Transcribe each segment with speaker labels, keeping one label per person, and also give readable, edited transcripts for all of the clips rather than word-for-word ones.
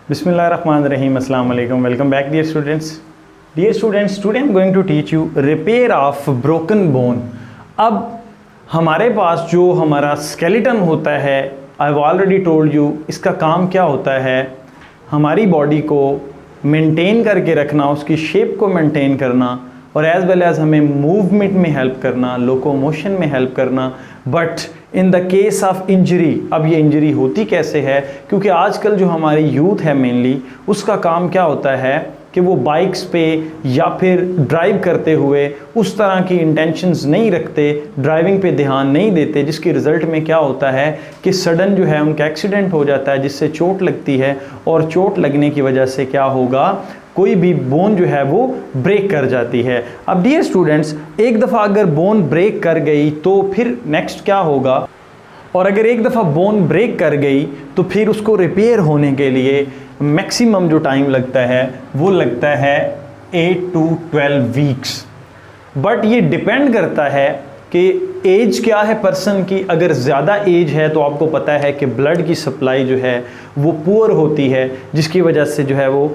Speaker 1: Bismillahirrahmanirrahim. Assalamu alaikum. Welcome back, dear students. Dear students, today I am going to teach you repair of broken bone. अब हमारे पास जो हमारा skeleton होता है, I have already told you इसका काम क्या होता है, हमारी बॉडी को मेंटेन करके रखना, उसकी शेप को मेंटेन करना और एज वेल एज हमें मूवमेंट में हेल्प करना, लोकोमोशन में हेल्प करना। But in the case of injury, अब ये इंजरी होती कैसे है, क्योंकि आजकल जो हमारी यूथ है मेनली, उसका काम क्या होता है कि वो बाइक्स पे या फिर ड्राइव करते हुए उस तरह की इंटेंशंस नहीं रखते, ड्राइविंग पे ध्यान नहीं देते, जिसके रिज़ल्ट में क्या होता है कि सडन जो है उनका एक्सीडेंट हो जाता है, जिससे चोट लगती है और चोट लगने की वजह से क्या होगा, कोई भी बोन जो है वो ब्रेक कर जाती है। अब डियर स्टूडेंट्स, एक दफ़ा अगर बोन ब्रेक कर गई तो फिर नेक्स्ट क्या होगा, और अगर एक दफ़ा बोन ब्रेक कर गई तो फिर उसको रिपेयर होने के लिए मैक्सिमम जो टाइम लगता है वो लगता है 8 to 12 वीक्स। बट ये डिपेंड करता है कि एज क्या है पर्सन की। अगर ज़्यादा एज है तो आपको पता है कि ब्लड की सप्लाई जो है वो पुअर होती है, जिसकी वजह से जो है वो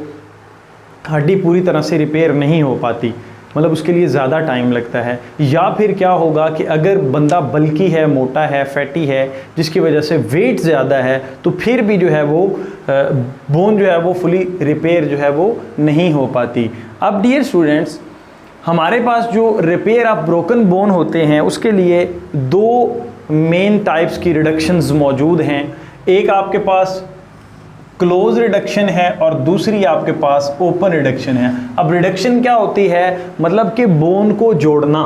Speaker 1: हड्डी पूरी तरह से रिपेयर नहीं हो पाती, मतलब उसके लिए ज़्यादा टाइम लगता है। या फिर क्या होगा कि अगर बंदा बल्की है, मोटा है, फैटी है, जिसकी वजह से वेट ज़्यादा है, तो फिर भी जो है वो बोन जो है वो फुली रिपेयर जो है वो नहीं हो पाती। अब डियर स्टूडेंट्स, हमारे पास जो रिपेयर ऑफ ब्रोकन बोन होते हैं उसके लिए दो मेन टाइप्स की रिडक्शंस मौजूद हैं। एक आपके पास क्लोज रिडक्शन है और दूसरी आपके पास ओपन रिडक्शन है। अब रिडक्शन क्या होती है, मतलब कि बोन को जोड़ना,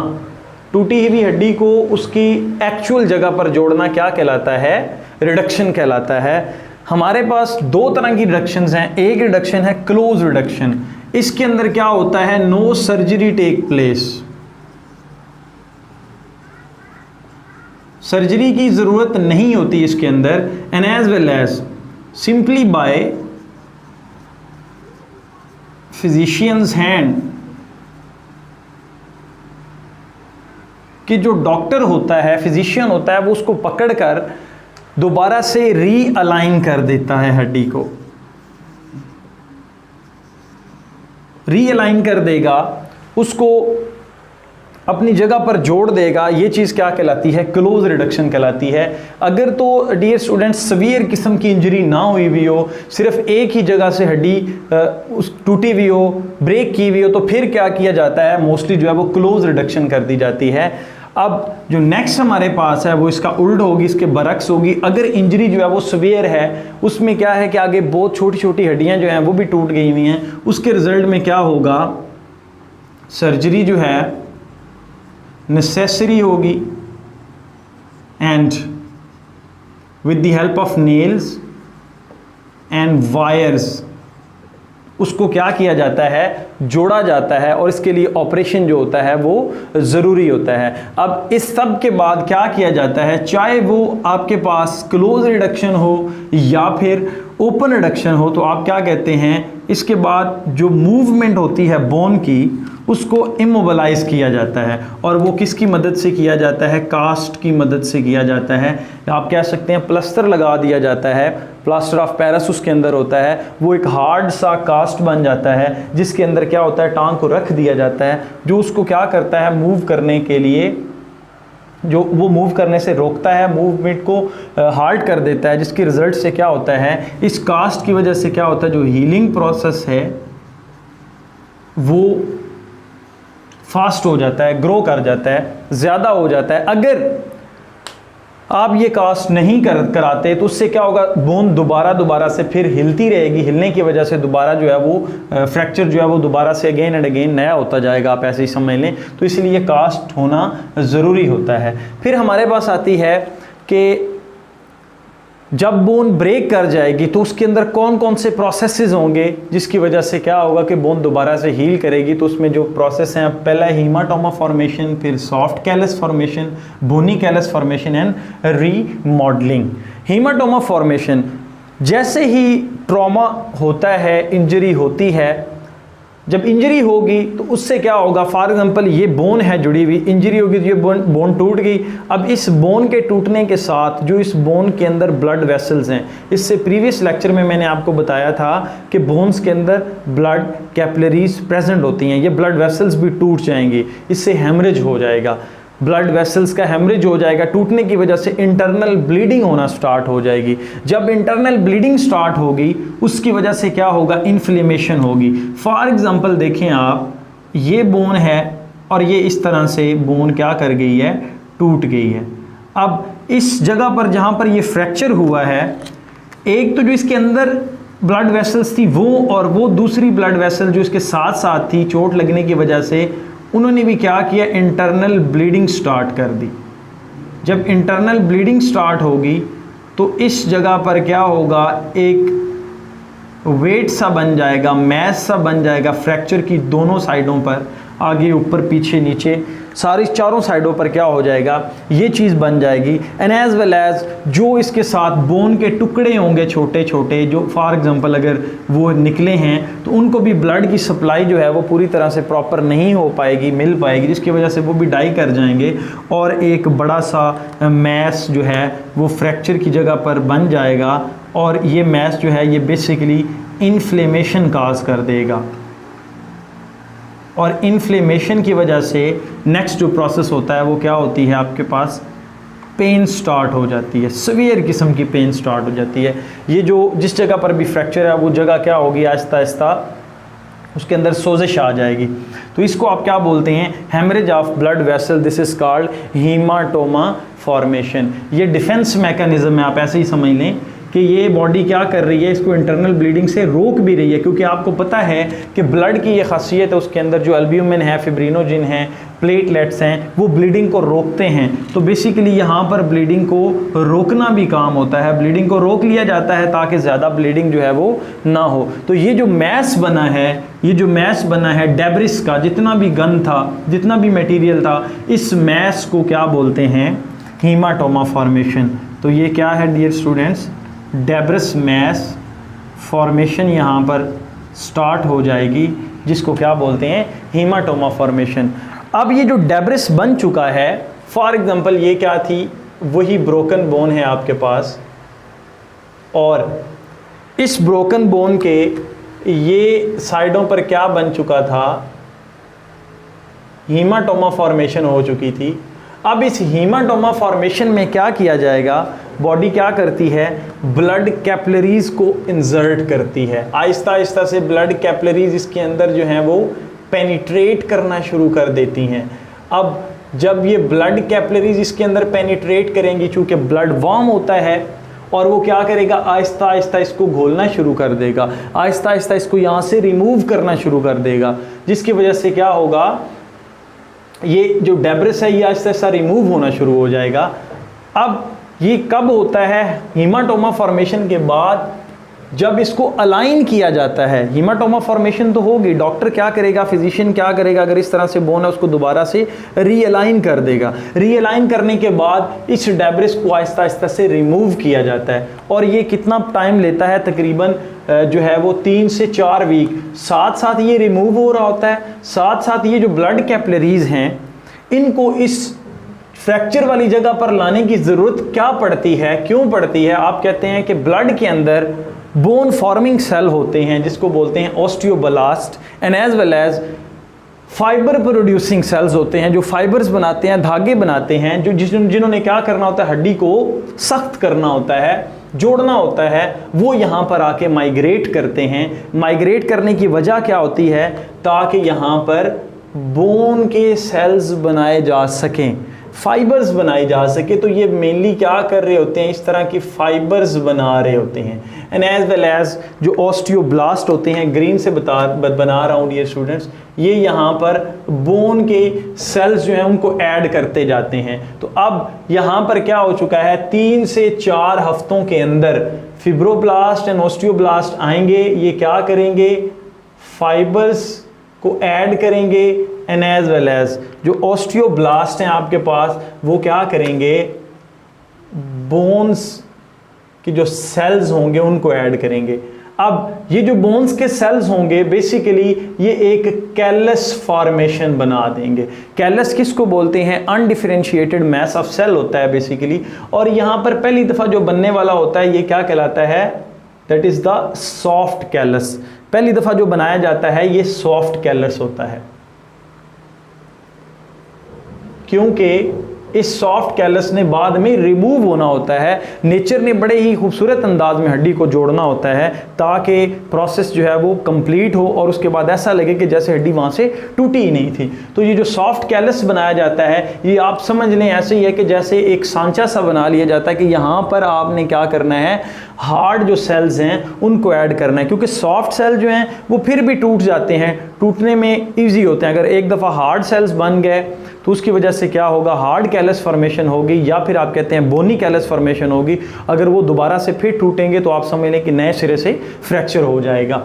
Speaker 1: टूटी हुई हड्डी को उसकी एक्चुअल जगह पर जोड़ना क्या कहलाता है, रिडक्शन कहलाता है। हमारे पास दो तरह की रिडक्शंस हैं। एक रिडक्शन है क्लोज रिडक्शन, इसके अंदर क्या होता है, no surgery take place, surgery की ज़रूरत नहीं होती इसके अंदर, and as well as simply by physician's hand, कि जो डॉक्टर होता है, फिजिशियन होता है, वो उसको पकड़कर दोबारा से रीअलाइन कर देता है, हड्डी को रीअलाइन कर देगा, उसको अपनी जगह पर जोड़ देगा। ये चीज़ क्या कहलाती है, क्लोज रिडक्शन कहलाती है। अगर तो डियर स्टूडेंट्स सवियर किस्म की इंजरी ना हुई हुई हो, सिर्फ एक ही जगह से हड्डी उस टूटी हुई हो, ब्रेक की हुई हो, तो फिर क्या किया जाता है, मोस्टली जो है वो क्लोज रिडक्शन कर दी जाती है। अब जो नेक्स्ट हमारे पास है वो इसका उल्ट होगी, इसके बरक्स होगी। अगर इंजरी जो है वो सवियर है, उसमें क्या है कि आगे बहुत छोटी छोटी हड्डियाँ जो हैं वो भी टूट गई हुई हैं, उसके रिजल्ट में क्या होगा, सर्जरी जो है नेसेसरी होगी, and with the help of nails and wires उसको क्या किया जाता है, जोड़ा जाता है, और इसके लिए ऑपरेशन जो होता है वो ज़रूरी होता है। अब इस सब के बाद क्या किया जाता है, चाहे वो आपके पास क्लोज रिडक्शन हो या फिर ओपन रिडक्शन हो, तो आप क्या कहते हैं, इसके बाद जो मूवमेंट होती है बोन की उसको इमोबलाइज किया जाता है, और वो किसकी मदद से किया जाता है, कास्ट की मदद से किया जाता है। आप कह सकते हैं प्लास्टर लगा दिया जाता है, प्लास्टर ऑफ पेरिस उसके अंदर होता है, वो एक हार्ड सा कास्ट बन जाता है, जिसके अंदर क्या होता है, टांग को रख दिया जाता है, जो उसको क्या करता है, मूव करने के लिए, जो वो मूव करने से रोकता है, मूवमेंट को हार्ड कर देता है, जिसके रिजल्ट से क्या होता है, इस कास्ट की वजह से क्या होता है, जो हीलिंग प्रोसेस है वो फास्ट हो जाता है, ग्रो कर जाता है, ज़्यादा हो जाता है। अगर आप ये कास्ट नहीं कराते तो उससे क्या होगा, बोन दोबारा से फिर हिलती रहेगी, हिलने की वजह से दोबारा जो है वो फ्रैक्चर जो है वो दोबारा से अगेन एंड अगेन नया होता जाएगा, आप ऐसे ही समझ लें। तो इसलिए कास्ट होना ज़रूरी होता है। फिर हमारे पास आती है कि जब बोन ब्रेक कर जाएगी तो उसके अंदर कौन कौन से प्रोसेसेस होंगे, जिसकी वजह से क्या होगा कि बोन दोबारा से हील करेगी। तो उसमें जो प्रोसेस हैं, पहला हीमाटोमा फॉर्मेशन, फिर soft callus formation, bony callus formation and remodelling. Haematoma formation, जैसे ही ट्रॉमा होता है, इंजरी होती है, जब इंजरी होगी तो उससे क्या होगा, फॉर एग्जांपल ये बोन है जुड़ी हुई, इंजरी होगी तो ये बोन टूट गई। अब इस बोन के टूटने के साथ जो इस बोन के अंदर ब्लड वेसल्स हैं, इससे प्रीवियस लेक्चर में मैंने आपको बताया था कि बोन्स के अंदर ब्लड कैपिलरीज प्रेजेंट होती हैं, ये ब्लड वेसल्स भी टूट जाएंगी, इससे हेमरेज हो जाएगा, ब्लड वेसल्स का हेमरेज हो जाएगा, टूटने की वजह से इंटरनल ब्लीडिंग होना स्टार्ट हो जाएगी। जब इंटरनल ब्लीडिंग स्टार्ट होगी उसकी वजह से क्या होगा, इन्फ्लेमेशन होगी। फॉर एग्जांपल देखें आप, ये बोन है और ये इस तरह से बोन क्या कर गई है, टूट गई है। अब इस जगह पर जहाँ पर ये फ्रैक्चर हुआ है, एक तो जो इसके अंदर ब्लड वेसल्स थी वो, और वो दूसरी ब्लड वेसल जो इसके साथ साथ थी, चोट लगने की वजह से उन्होंने भी क्या किया, इंटरनल ब्लीडिंग स्टार्ट कर दी। जब इंटरनल ब्लीडिंग स्टार्ट होगी तो इस जगह पर क्या होगा, एक वेट सा बन जाएगा, मैस सा बन जाएगा फ्रैक्चर की दोनों साइडों पर, आगे ऊपर पीछे नीचे सारी चारों साइडों पर क्या हो जाएगा, ये चीज़ बन जाएगी। एंड एज वेल एज जो इसके साथ बोन के टुकड़े होंगे छोटे छोटे, जो फॉर एग्जांपल अगर वो निकले हैं तो उनको भी ब्लड की सप्लाई जो है वो पूरी तरह से प्रॉपर नहीं हो पाएगी, मिल पाएगी, जिसकी वजह से वो भी डाई कर जाएंगे और एक बड़ा सा मैस जो है वो फ्रैक्चर की जगह पर बन जाएगा। और ये मैस जो है ये बेसिकली इन्फ्लेमेशन काज कर देगा, और इन्फ्लेमेशन की वजह से नेक्स्ट जो प्रोसेस होता है वो क्या होती है, आपके पास पेन स्टार्ट हो जाती है, सीवियर किस्म की पेन स्टार्ट हो जाती है। ये जो जिस जगह पर भी फ्रैक्चर है वो जगह क्या होगी, आहिस्ता आहिस्ता उसके अंदर सोजिश आ जाएगी। तो इसको आप क्या बोलते हैं, haemorrhage of blood vessel, this is called haematoma formation. ये डिफेंस मैकेनिज्म है, आप ऐसे ही समझ लें कि ये बॉडी क्या कर रही है, इसको इंटरनल ब्लीडिंग से रोक भी रही है, क्योंकि आपको पता है कि ब्लड की ये खासियत है, उसके अंदर जो एल्ब्यूमिन है, फिब्रिनोजिन है, प्लेटलेट्स हैं, वो ब्लीडिंग को रोकते हैं। तो बेसिकली यहाँ पर ब्लीडिंग को रोकना भी काम होता है, ब्लीडिंग को रोक लिया जाता है ताकि ज़्यादा ब्लीडिंग जो है वो ना हो। तो ये जो मैस बना है, ये जो मैस बना है डेब्रिस का, जितना भी गन था, जितना भी मटेरियल था, इस मैस को क्या बोलते हैं, हीमाटोमा फॉर्मेशन। तो ये क्या है dear students, debris mass formation यहाँ पर स्टार्ट हो जाएगी, जिसको क्या बोलते हैं, हीमाटोमा फॉर्मेशन। अब ये जो डेब्रिस बन चुका है, फॉर एग्जांपल ये क्या थी, वही ब्रोकन बोन है आपके पास, और इस ब्रोकन बोन के ये साइडों पर क्या बन चुका था, हीमाटोमा फॉर्मेशन हो चुकी थी। अब इस हीमाटोमा फॉर्मेशन में क्या किया जाएगा, बॉडी क्या करती है, ब्लड कैपिलरीज को इंसर्ट करती है, आहिस्ता आहिस्ता से ब्लड कैपिलरीज इसके अंदर जो हैं वो पेनिट्रेट करना शुरू कर देती हैं। अब जब ये ब्लड कैपिलरीज इसके अंदर पेनिट्रेट करेंगी, चूँकि ब्लड वार्म होता है, और वो क्या करेगा, आहिस्ता आहिस्ता इसको घोलना शुरू कर देगा, आहिस्ता आहिस्ता इसको यहाँ से रिमूव करना शुरू कर देगा, जिसकी वजह से क्या होगा, ये जो डेब्रिस है ये आहिस्ता आहिस्ता रिमूव होना शुरू हो जाएगा। अब ये कब होता है, हीमाटोमा फॉर्मेशन के बाद, जब इसको अलाइन किया जाता है। हीमाटोमा फॉर्मेशन तो होगी, डॉक्टर क्या करेगा, फिजिशियन क्या करेगा, अगर इस तरह से बोन है उसको दोबारा से रीअलाइन कर देगा। रीअलाइन करने के बाद इस डेब्रिस को आहिस्ता आहिस्ता से रिमूव किया जाता है, और ये कितना टाइम लेता है, तकरीबन जो है वो 3 से 4 वीक। साथ साथ ये रिमूव हो रहा होता है, साथ साथ ये जो ब्लड कैपिलरीज हैं इनको इस फ्रैक्चर वाली जगह पर लाने की ज़रूरत क्या पड़ती है, क्यों पड़ती है। आप कहते हैं कि ब्लड के अंदर बोन फॉर्मिंग सेल होते हैं जिसको बोलते हैं osteoblast, and as well as fibre producing cells होते हैं जो फाइबर्स बनाते हैं, धागे बनाते हैं, जो जिन्होंने क्या करना होता है, हड्डी को सख्त करना होता है, जोड़ना होता है, वो यहाँ पर आके माइग्रेट करते हैं। माइग्रेट करने की वजह क्या होती है, ताकि यहाँ पर बोन के सेल्स बनाए जा सकें, फाइबर्स बनाई जा सके। तो ये मेनली क्या कर रहे होते हैं, इस तरह की फाइबर्स बना रहे होते हैं। एंड एज वेल एज जो ऑस्टियोब्लास्ट होते हैं, ग्रीन से बना रहा हूँ डियर स्टूडेंट्स, ये यहाँ पर बोन के सेल्स जो हैं उनको ऐड करते जाते हैं। तो अब यहाँ पर क्या हो चुका है, 3 से 4 हफ्तों के अंदर फिब्रोब्लास्ट एंड ऑस्टियोब्लास्ट आएंगे, ये क्या करेंगे, फाइबर्स को ऐड करेंगे, एंड एज वेल एज जो ऑस्टियोब्लास्ट हैं आपके पास वो क्या करेंगे, बोन्स की जो सेल्स होंगे उनको ऐड करेंगे। अब ये जो बोन्स के सेल्स होंगे बेसिकली ये एक कैलस फॉर्मेशन बना देंगे। कैलस किसको बोलते हैं? अनडिफरेंशिएटेड मैस ऑफ सेल होता है बेसिकली। और यहां पर पहली दफा जो बनने वाला होता है ये क्या कहलाता है? That is the soft callus. पहली दफा जो बनाया जाता है ये सॉफ्ट कैलस होता है, क्योंकि इस सॉफ्ट कैलस ने बाद में रिमूव होना होता है। नेचर ने बड़े ही खूबसूरत अंदाज में हड्डी को जोड़ना होता है ताकि प्रोसेस जो है वो कंप्लीट हो और उसके बाद ऐसा लगे कि जैसे हड्डी वहाँ से टूटी ही नहीं थी। तो ये जो सॉफ्ट कैलस बनाया जाता है ये आप समझ लें ऐसे ही है कि जैसे एक सांचा सा बना लिया जाता है कि यहाँ पर आपने क्या करना है, हार्ड जो सेल्स हैं उनको ऐड करना है, क्योंकि सॉफ्ट सेल जो हैं वो फिर भी टूट जाते हैं, टूटने में ईजी होते हैं। अगर एक दफ़ा हार्ड सेल्स बन गए तो उसकी वजह से क्या होगा, हार्ड कैलस फॉर्मेशन होगी या फिर आप कहते हैं बोनी कैलस फॉर्मेशन होगी। अगर वो दोबारा से फिर टूटेंगे तो आप समझ लें कि नए सिरे से फ्रैक्चर हो जाएगा।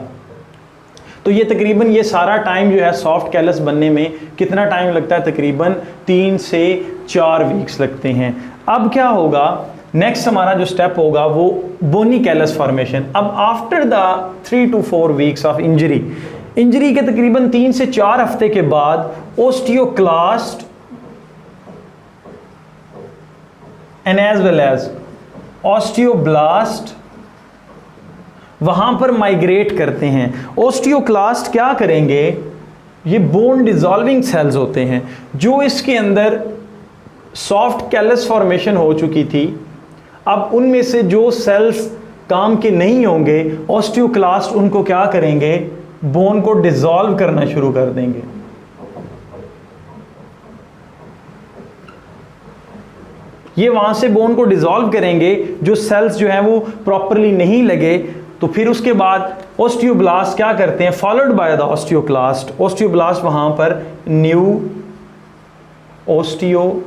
Speaker 1: तो ये तकरीबन ये सारा टाइम जो है सॉफ्ट कैलस बनने में कितना टाइम लगता है? तकरीबन 3 से 4 वीक्स लगते हैं। अब क्या होगा, नेक्स्ट हमारा जो स्टेप होगा वो बोनी कैलस फॉर्मेशन। अब after the 3 to 4 weeks of injury के तकरीबन 3 से 4 हफ्ते के बाद osteoclast and as well as osteoblast वहां पर माइग्रेट करते हैं। ओस्टियोक्लास्ट क्या करेंगे, ये बोन डिसॉल्विंग सेल्स होते हैं जो इसके अंदर सॉफ्ट कैलस फॉर्मेशन हो चुकी थी। अब उनमें से जो सेल्स काम के नहीं होंगे, ऑस्टियोक्लास्ट उनको क्या करेंगे, बोन को डिसॉल्व करना शुरू कर देंगे। ये वहां से बोन को डिसॉल्व करेंगे, जो सेल्स जो हैं वो प्रॉपरली नहीं लगे। तो फिर उसके बाद ऑस्टियोब्लास्ट क्या करते हैं, followed by the osteoclast. Osteoblast वहां पर न्यू ऑस्टियोसाइट्स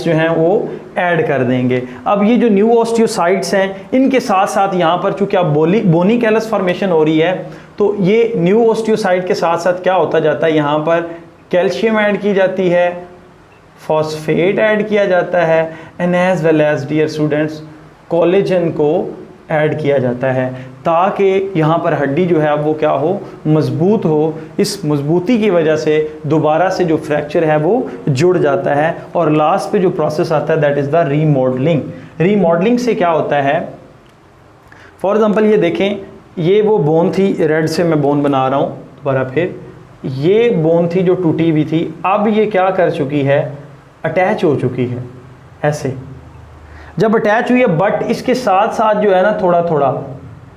Speaker 1: जो हैं वो ऐड कर देंगे। अब ये जो न्यू ऑस्टियोसाइट्स हैं इनके साथ साथ यहाँ पर चूंकि अब बोनी कैलस फॉर्मेशन हो रही है तो ये न्यू ऑस्टियोसाइट के साथ साथ क्या होता जाता है, यहाँ पर कैल्शियम ऐड की जाती है, फॉस्फेट ऐड किया जाता है and as well as dear students collagen को ऐड किया जाता है ताकि यहाँ पर हड्डी जो है वो क्या हो, मजबूत हो। इस मजबूती की वजह से दोबारा से जो फ्रैक्चर है वो जुड़ जाता है। और लास्ट पे जो प्रोसेस आता है that is the remodelling. Remodelling से क्या होता है, फॉर एग्जांपल ये देखें, ये वो बोन थी, रेड से मैं बोन बना रहा हूँ दोबारा फिर, ये बोन थी जो टूटी हुई थी, अब ये क्या कर चुकी है, अटैच हो चुकी है। ऐसे जब अटैच हुई है बट इसके साथ साथ जो है ना थोड़ा थोड़ा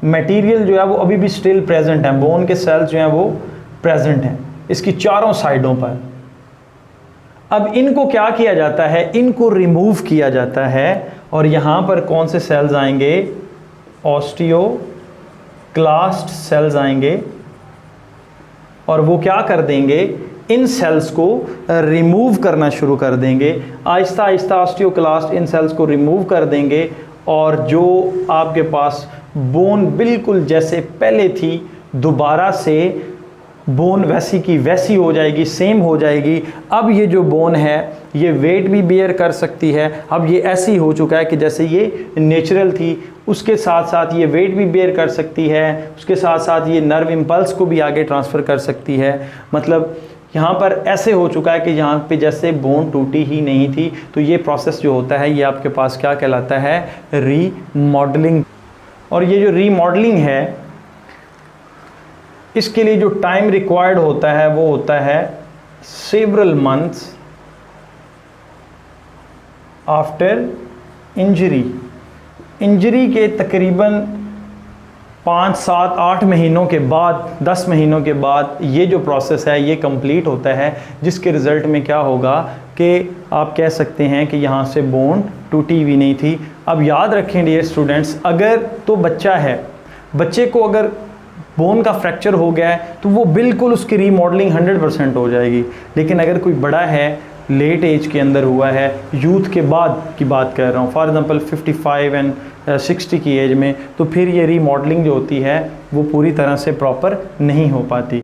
Speaker 1: मटेरियल जो है वो अभी भी स्टिल प्रेजेंट है, बोन के सेल्स जो हैं वो प्रेजेंट हैं इसकी चारों साइडों पर। अब इनको क्या किया जाता है, इनको रिमूव किया जाता है और यहाँ पर कौन से सेल्स आएंगे, ऑस्टियोक्लास्ट सेल्स आएंगे और वो क्या कर देंगे, इन सेल्स को रिमूव करना शुरू कर देंगे। आहिस्ता आहिस्ता ऑस्टियोक्लास्ट इन सेल्स को रिमूव कर देंगे और जो आपके पास बोन बिल्कुल जैसे पहले थी दोबारा से बोन वैसी की वैसी हो जाएगी, सेम हो जाएगी। अब ये जो बोन है ये वेट भी बेयर कर सकती है। अब ये ऐसी हो चुका है कि जैसे ये नेचुरल थी, उसके साथ साथ ये वेट भी बेयर कर सकती है, उसके साथ साथ ये नर्व इम्पल्स को भी आगे ट्रांसफ़र कर सकती है। मतलब यहाँ पर ऐसे हो चुका है कि यहाँ पे जैसे बोन टूटी ही नहीं थी। तो ये प्रोसेस जो होता है ये आपके पास क्या कहलाता है, रीमॉडलिंग। और ये जो रीमॉडलिंग है इसके लिए जो टाइम रिक्वायर्ड होता है वो होता है सेवरल मंथ्स आफ्टर इंजरी के तकरीबन 5, 7, 8 महीनों के बाद, 10 महीनों के बाद ये जो प्रोसेस है ये कंप्लीट होता है, जिसके रिज़ल्ट में क्या होगा कि आप कह सकते हैं कि यहाँ से बोन टूटी हुई नहीं थी। अब याद रखें डियर स्टूडेंट्स, अगर तो बच्चा है, बच्चे को अगर बोन का फ्रैक्चर हो गया है तो वो बिल्कुल उसकी रीमॉडलिंग 100% हो जाएगी। लेकिन अगर कोई बड़ा है, लेट एज के अंदर हुआ है, यूथ के बाद की बात कर रहा हूँ, फॉर एग्जांपल 55 एंड 60 की एज में, तो फिर ये रीमॉडलिंग जो होती है वो पूरी तरह से प्रॉपर नहीं हो पाती।